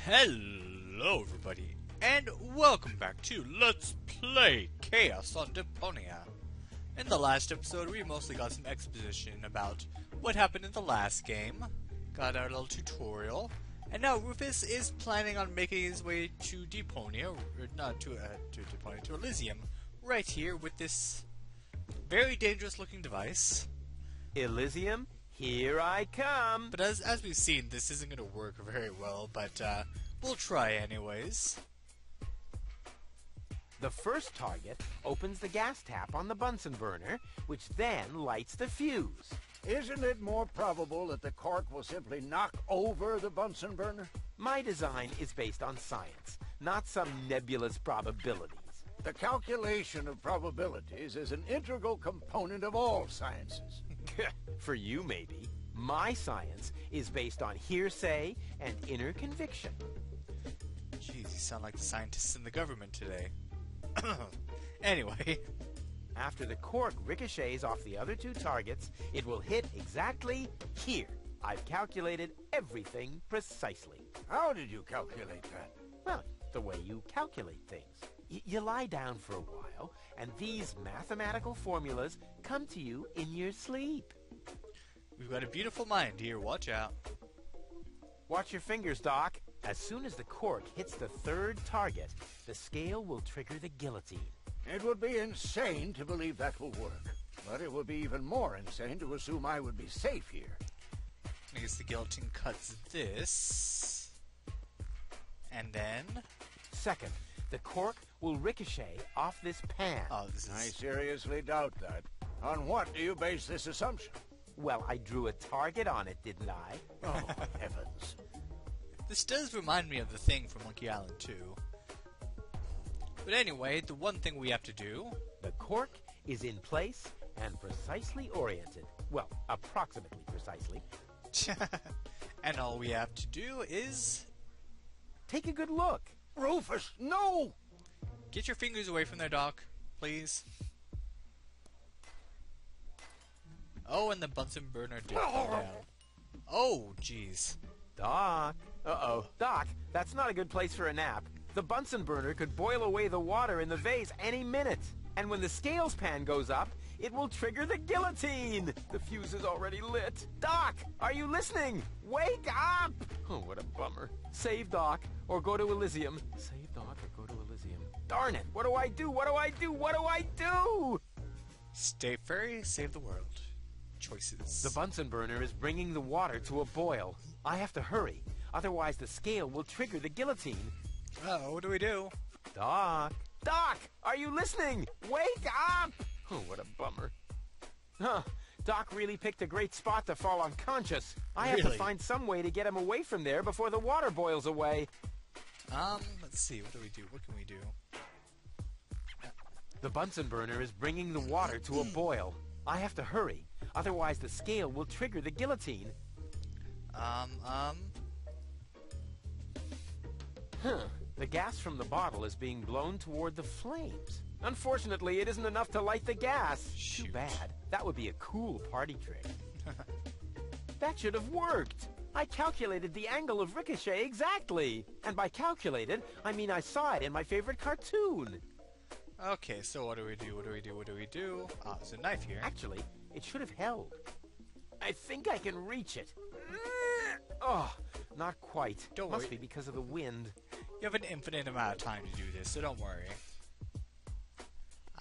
Hello everybody, and welcome back to Let's Play Chaos on Deponia. In the last episode, we mostly got some exposition about what happened in the last game, got our little tutorial, and now Rufus is planning on making his way to Deponia, or not to Deponia, to Elysium, right here with this very dangerous looking device. Elysium, here I come! But as we've seen, this isn't going to work very well, but we'll try anyways. The first target opens the gas tap on the Bunsen burner, which then lights the fuse. Isn't it more probable that the cork will simply knock over the Bunsen burner? My design is based on science, not some nebulous probabilities. The calculation of probabilities is an integral component of all sciences. For you, maybe. My science is based on hearsay and inner conviction. Jeez, you sound like the scientists in the government today. Anyway. After the cork ricochets off the other two targets, it will hit exactly here. I've calculated everything precisely. How did you calculate that? Well, the way you calculate things. You lie down for a while, and these mathematical formulas come to you in your sleep. We've got a beautiful mind here, watch out. Watch your fingers, Doc. As soon as the cork hits the third target, the scale will trigger the guillotine. It would be insane to believe that will work. But it would be even more insane to assume I would be safe here. I guess the guillotine cuts this. And then... Second, the cork will ricochet off this pan. Oh, this is... I seriously doubt that. On what do you base this assumption? Well, I drew a target on it, didn't I? Oh, heavens. This does remind me of the thing from Monkey Island 2. But anyway, the one thing we have to do... The cork is in place and precisely oriented. Well, approximately precisely. And all we have to do is... Take a good look. Rufus, no! Get your fingers away from there, Doc. Please. Oh, and the Bunsen burner did fall down. Oh, jeez. Doc. Uh-oh. Doc, that's not a good place for a nap. The Bunsen burner could boil away the water in the vase any minute. And when the scales pan goes up, it will trigger the guillotine. The fuse is already lit. Doc, are you listening? Wake up! Oh, what a bummer. Save Doc, or go to Elysium. Save Doc, or go to Elysium. Darn it! What do I do? What do I do? What do I do? Stay fairy, save the world. Choices. The Bunsen burner is bringing the water to a boil. I have to hurry, otherwise the scale will trigger the guillotine. What do we do? Doc! Doc! Are you listening? Wake up! Oh, what a bummer. Huh. Doc really picked a great spot to fall unconscious. I have to find some way to get him away from there before the water boils away. Let's see. What do we do? What can we do? The Bunsen burner is bringing the water to a boil. I have to hurry, otherwise the scale will trigger the guillotine. Huh. The gas from the bottle is being blown toward the flames. Unfortunately, it isn't enough to light the gas. Shoot. Too bad. That would be a cool party trick. That should have worked. I calculated the angle of ricochet exactly. And by calculated, I mean I saw it in my favorite cartoon. Okay, so what do we do? What do we do? What do we do? Ah, there's a knife here. Actually, it should have held. I think I can reach it. Oh, not quite. Don't Must worry. be because of the wind. You have an infinite amount of time to do this, so don't worry.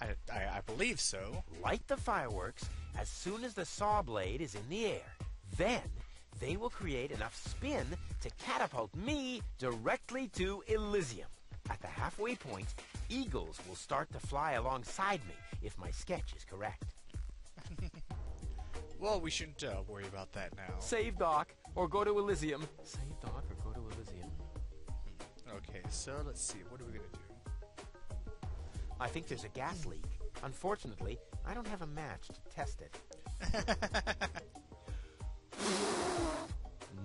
I believe so. Light the fireworks as soon as the saw blade is in the air. Then, they will create enough spin to catapult me directly to Elysium. At the halfway point, eagles will start to fly alongside me if my sketch is correct. Well, we shouldn't worry about that now. Save Doc, or go to Elysium. Save Doc, or go to Elysium. Okay, so let's see. What are we going to do? I think there's a gas leak. Unfortunately, I don't have a match to test it.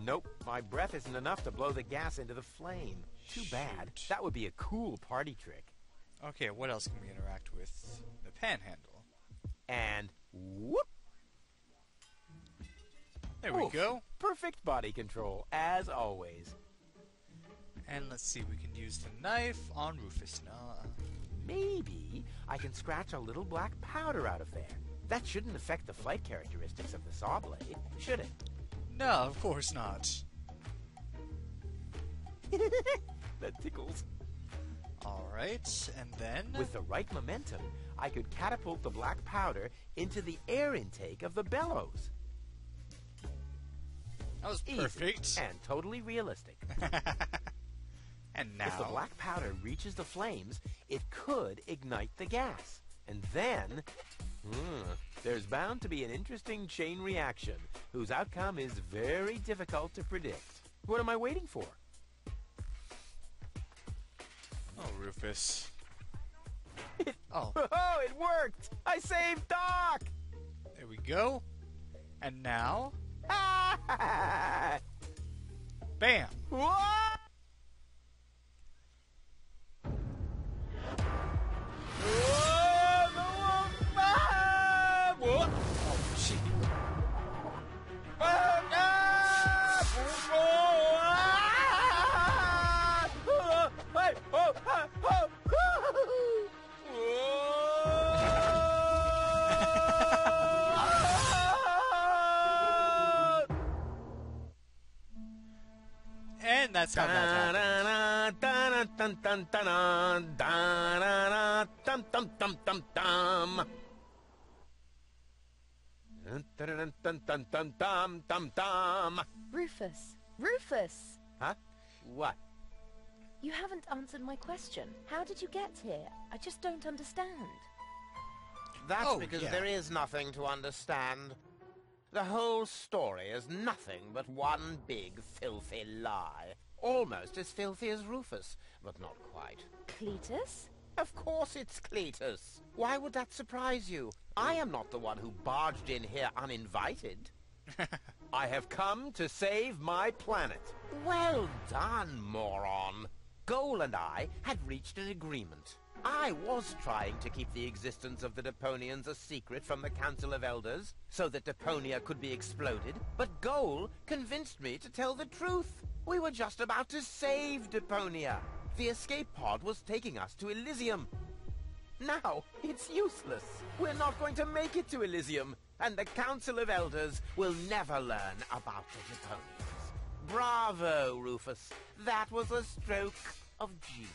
Nope, my breath isn't enough to blow the gas into the flame. Too bad. Shoot. That would be a cool party trick. Okay, what else can we interact with? The panhandle. And whoop! There we go. Perfect body control, as always. And let's see, we can use the knife on Rufus. No. Maybe I can scratch a little black powder out of there. That shouldn't affect the flight characteristics of the saw blade, should it? No, of course not. That tickles. Alright, and then... With the right momentum, I could catapult the black powder into the air intake of the bellows. That was Easy perfect. and totally realistic. And now... If the black powder reaches the flames, it could ignite the gas. And then... there's bound to be an interesting chain reaction, whose outcome is very difficult to predict. What am I waiting for? Oh, Rufus. Oh, it worked! I saved Doc! There we go. And now... Bam! What? Oh, gee. And that's how that happened. Rufus! Rufus! Huh? What? You haven't answered my question. How did you get here? I just don't understand. That's Oh, because yeah. there is nothing to understand. The whole story is nothing but one big filthy lie. Almost as filthy as Rufus, but not quite. Cletus? Of course it's Cletus. Why would that surprise you? I am not the one who barged in here uninvited. I have come to save my planet. Well done, moron. Goal and I had reached an agreement. I was trying to keep the existence of the Deponians a secret from the Council of Elders, so that Deponia could be exploded, but Goal convinced me to tell the truth. We were just about to save Deponia. The escape pod was taking us to Elysium. Now, it's useless. We're not going to make it to Elysium, and the Council of Elders will never learn about the Deponians. Bravo, Rufus. That was a stroke of genius.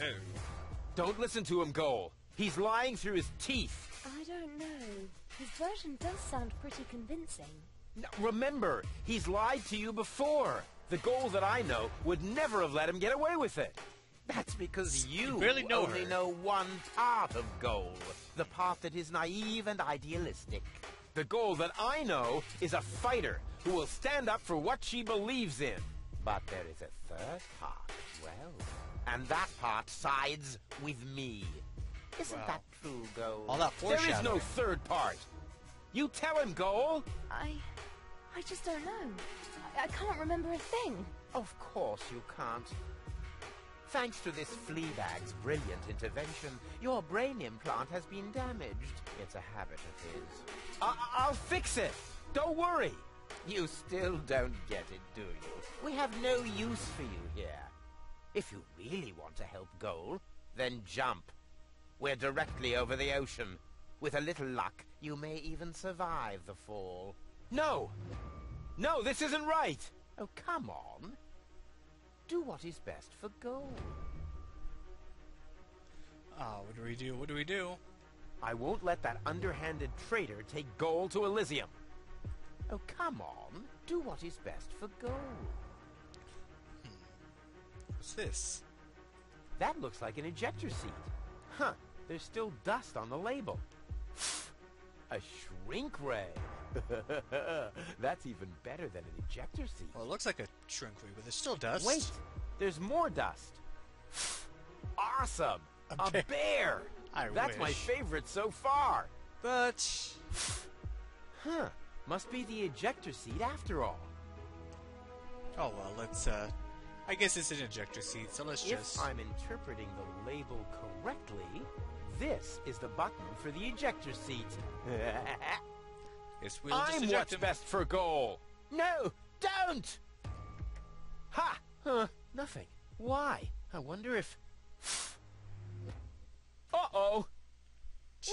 Oh. Don't listen to him, Goal. He's lying through his teeth. I don't know. His version does sound pretty convincing. Now, remember, he's lied to you before. The Goal that I know would never have let him get away with it. That's because you barely know only her. know one part of Goal. The part that is naive and idealistic. The Goal that I know is a fighter who will stand up for what she believes in. But there is a third part as well. And that part sides with me. Isn't Wow. that true, Goal? All that There is foreshadowing. no third part. You tell him, Goal. I just don't know. I can't remember a thing. Of course you can't. Thanks to this Fleabag's brilliant intervention, your brain implant has been damaged. It's a habit of his. I'll fix it. Don't worry. You still don't get it, do you? We have no use for you here. If you really want to help Goal, then jump. We're directly over the ocean. With a little luck, you may even survive the fall. No. No, this isn't right. Oh, come on. Do what is best for Goal. What do we do? What do we do? I won't let that underhanded traitor take Goal to Elysium. Oh, come on. Do what is best for Goal. What's this? That looks like an ejector seat. Huh, there's still dust on the label. A shrink ray. That's even better than an ejector seat. Well, it looks like a shrink ray, but there's still dust. Wait, there's more dust. Awesome! A A bear! I That's my wish. favorite so far. But... Huh, must be the ejector seat after all. Oh, well, let's, I guess it's an ejector seat, so let's If just... I'm interpreting the label correctly, this is the button for the ejector seat. Yes, we'll just I'm eject what's him. best for Goal. No, don't! Ha! Nothing. Why? I wonder if... Uh-oh!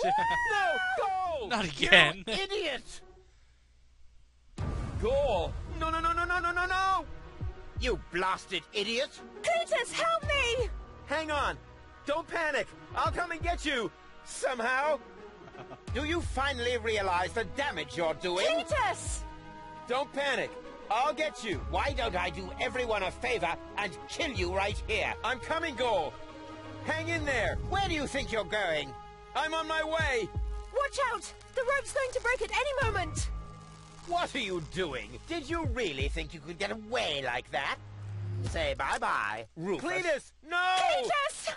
No! Goal! Not again. You idiot! Goal! No, no, no, no, no, no, no, no! You blasted idiot! Cletus, help me! Hang on! Don't panic! I'll come and get you! Somehow! Do you finally realize the damage you're doing? Cletus! Don't panic! I'll get you! Why don't I do everyone a favor and kill you right here? I'm coming, Goal! Hang in there! Where do you think you're going? I'm on my way! Watch out! The rope's going to break at any moment! What are you doing? Did you really think you could get away like that? Say bye-bye, Rufus. Cletus! No! Cletus!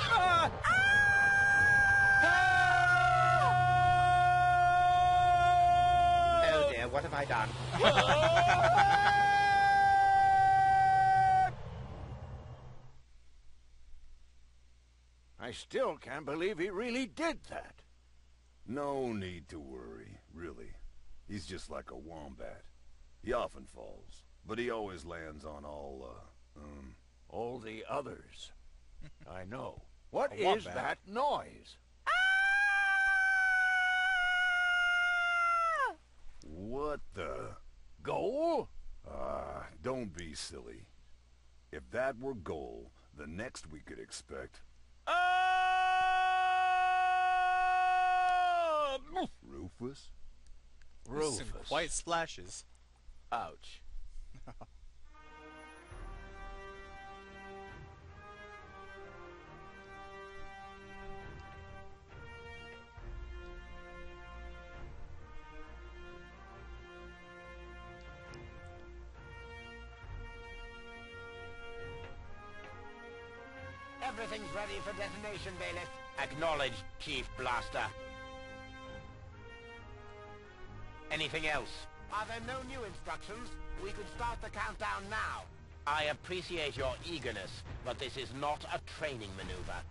Ah! Oh dear, what have I done? I still can't believe he really did that. No need to worry, really. He's just like a wombat. He often falls, but he always lands on All the others. I know. What A is wombat. that noise? What the? Goal? Don't be silly. If that were Goal, the next we could expect... Rufus? Some quite splashes. Ouch. Everything's ready for detonation, Bailiff. Acknowledged, Chief Blaster. Anything else? Are there no new instructions? We could start the countdown now. I appreciate your eagerness, but this is not a training maneuver.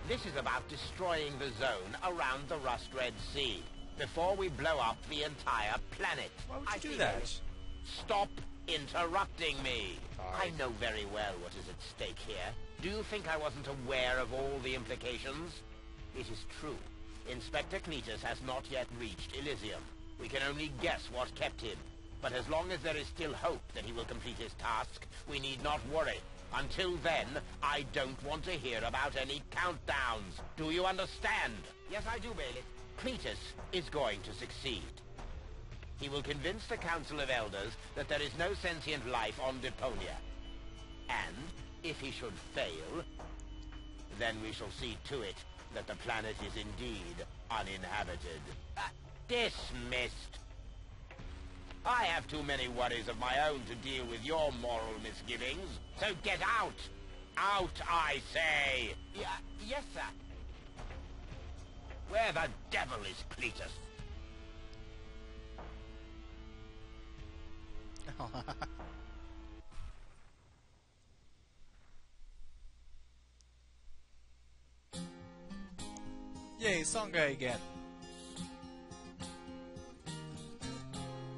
This is about destroying the zone around the Rust Red Sea, before we blow up the entire planet. Why would I you do see that? Bailiff. Stop interrupting me. Sorry. I know very well what is at stake here. Do you think I wasn't aware of all the implications? It is true. Inspector Cletus has not yet reached Elysium. We can only guess what kept him. But as long as there is still hope that he will complete his task, we need not worry. Until then, I don't want to hear about any countdowns. Do you understand? Yes, I do, Bailiff. Cletus is going to succeed. He will convince the Council of Elders that there is no sentient life on Deponia. And, if he should fail, then we shall see to it that the planet is indeed uninhabited. Dismissed. I have too many worries of my own to deal with your moral misgivings. So get out! Out, I say! Yes, sir. Where the devil is Cletus? Yay, song guy again.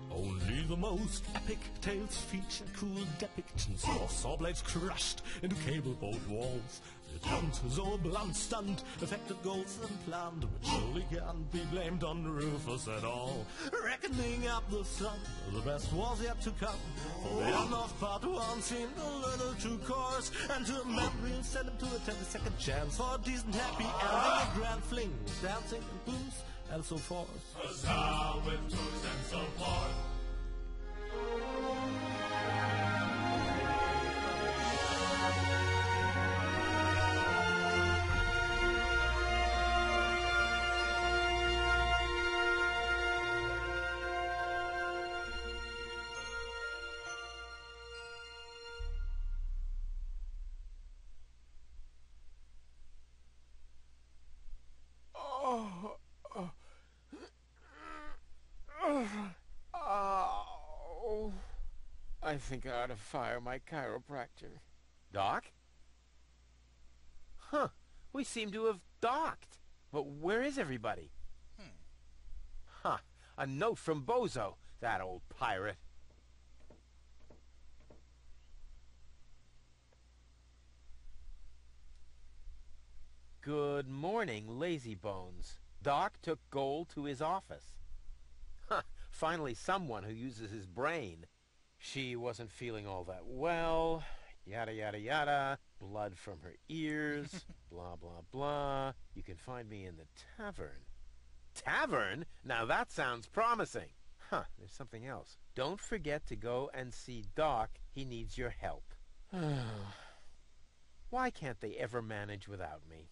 Only the most epic tales feature cool depictions of saw blades crushed into cable boat walls. The hunt is all blunt stunt, affected goals and planned, but surely can't be blamed on Rufus at all. Reckoning up the sun, the best was yet to come. For the end of part one seemed a little too coarse, and to a man we'll send him to a 22nd chance for a decent happy ending, a grand fling, dancing and booze, and so forth. Huzzah with booze and so forth. I think I ought to fire my chiropractor. Doc? Huh. We seem to have docked. But where is everybody? Huh. A note from Bozo. That old pirate. Good morning, lazybones. Doc took Gold to his office. Huh, finally someone who uses his brain. She wasn't feeling all that well. Yada, yada, yada. Blood from her ears. Blah, blah, blah. You can find me in the tavern. Tavern? Now that sounds promising. Huh, there's something else. Don't forget to go and see Doc. He needs your help. Why can't they ever manage without me?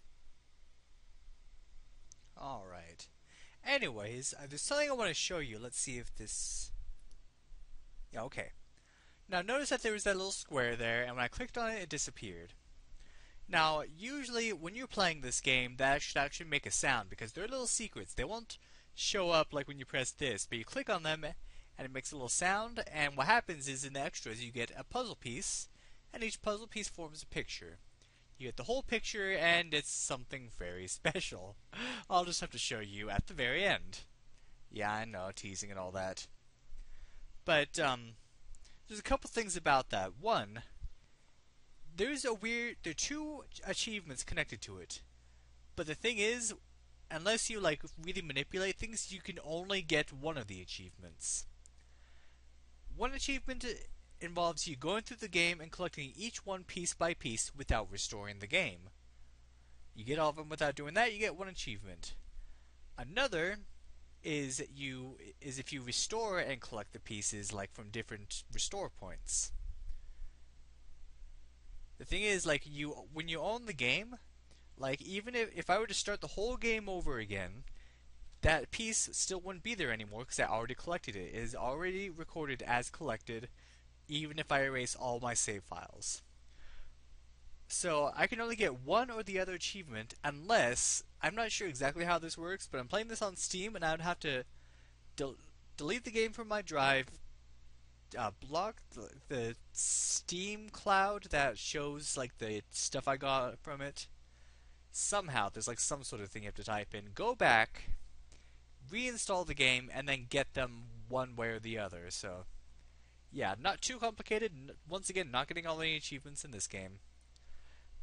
Alright. Anyways, there's something I want to show you. Let's see if this... Yeah, okay. Now, notice that there was that little square there, and when I clicked on it, it disappeared. Now, usually, when you're playing this game, that should actually make a sound, because they're little secrets. They won't show up like when you press this, but you click on them, and it makes a little sound, and what happens is, in the extras, you get a puzzle piece, and each puzzle piece forms a picture. You get the whole picture, and it's something very special. I'll just have to show you at the very end. Yeah, I know, teasing and all that. But, there's a couple things about that. One, there are two achievements connected to it. But the thing is, unless you, really manipulate things, you can only get one of the achievements. One achievement involves you going through the game and collecting each one piece by piece without restoring the game. You get all of them without doing that, you get one achievement. Another is if you restore and collect the pieces from different restore points. The thing is, when you own the game, even if I were to start the whole game over again, that piece still wouldn't be there anymore because I already collected it. It is already recorded as collected, even if I erase all my save files. So I can only get one or the other achievement unless, I'm not sure exactly how this works, but I'm playing this on Steam and I would have to delete the game from my drive, block the Steam cloud that shows the stuff I got from it. Somehow there's some sort of thing you have to type in, go back, reinstall the game, and then get them one way or the other. So yeah, not too complicated. Once again, not getting all the achievements in this game.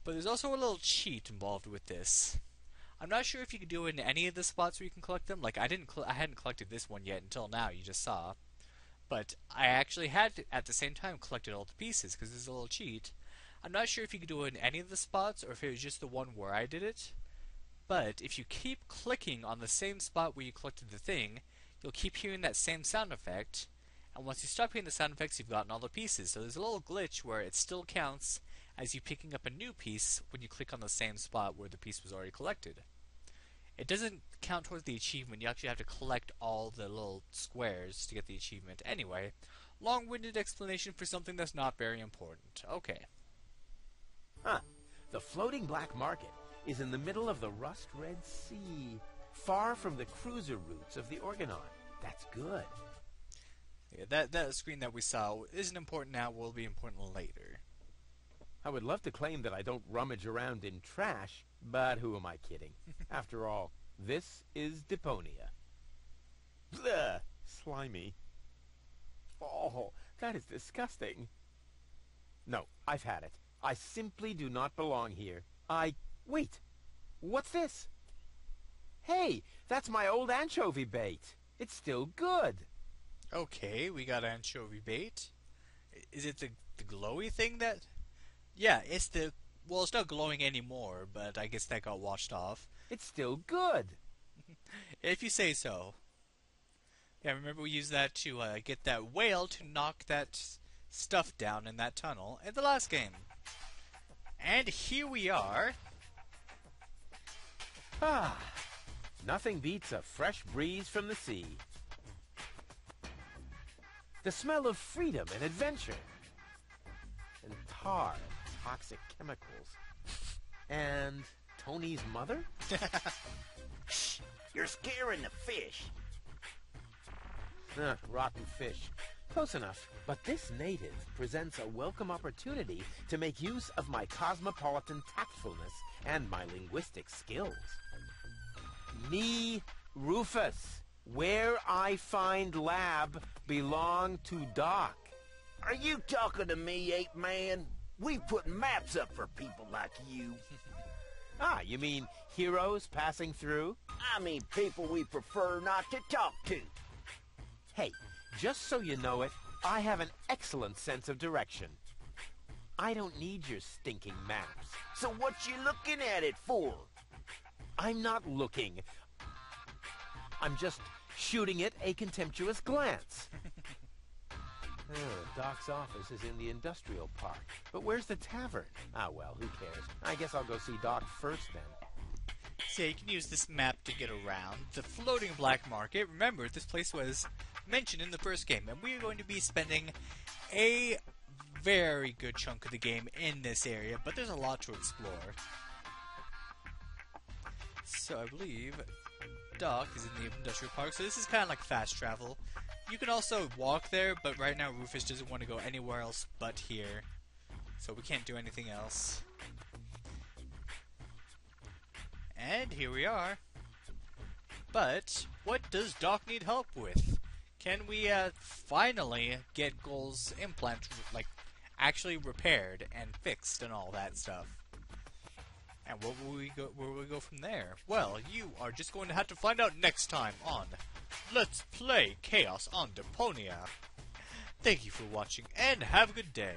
But there's also a little cheat involved with this. I'm not sure if you can do it in any of the spots where you can collect them. I hadn't collected this one yet until now, you just saw. But I actually had, at the same time, collected all the pieces, because there's a little cheat. I'm not sure if you can do it in any of the spots, or if it was just the one where I did it. But if you keep clicking on the same spot where you collected the thing, you'll keep hearing that same sound effect. And once you stop hearing the sound effects, you've gotten all the pieces. So there's a little glitch where it still counts as you picking up a new piece when you click on the same spot where the piece was already collected. It doesn't count towards the achievement. You actually have to collect all the little squares to get the achievement. Anyway, long-winded explanation for something that's not very important. Okay. Huh. The floating black market is in the middle of the rust-red sea, far from the cruiser routes of the Organon. That's good. Yeah, that screen that we saw isn't important now, will be important later. I would love to claim that I don't rummage around in trash, but who am I kidding? After all, this is Deponia. Bleh! Slimy. Oh, that is disgusting. No, I've had it. I simply do not belong here. Wait! What's this? Hey, that's my old anchovy bait. It's still good. Okay, we got anchovy bait. Is it the glowy thing that... Yeah, it's the... Well, it's not glowing anymore, but I guess that got washed off. It's still good. If you say so. Yeah, remember we used that to get that whale to knock that stuff down in that tunnel in the last game. And here we are. Ah, nothing beats a fresh breeze from the sea. The smell of freedom and adventure. And tar and toxic chemicals. And Tony's mother? You're scaring the fish. Rotten fish. Close enough. But this native presents a welcome opportunity to make use of my cosmopolitan tactfulness and my linguistic skills. Me, Rufus, Where I find lab belong to Doc. Are you talking to me, Ape Man? We put maps up for people like you. Ah, you mean heroes passing through? I mean people we prefer not to talk to. Hey, just so you know it, I have an excellent sense of direction. I don't need your stinking maps. So what you looking at it for? I'm not looking. I'm just shooting it a contemptuous glance. Doc's office is in the industrial park. But where's the tavern? Ah, well, who cares? I guess I'll go see Doc first then. So you can use this map to get around the floating black market. Remember, this place was mentioned in the first game, and we are going to be spending a very good chunk of the game in this area, but there's a lot to explore. So I believe Doc is in the industrial park, so this is kind of like fast travel. You can also walk there, but right now Rufus doesn't want to go anywhere else but here, so we can't do anything else. And here we are. But what does Doc need help with? Can we finally get Gull's implant actually repaired and fixed and all that stuff? And where will we go from there? Well, you are just going to have to find out next time on Let's Play Chaos on Deponia. Thank you for watching and have a good day.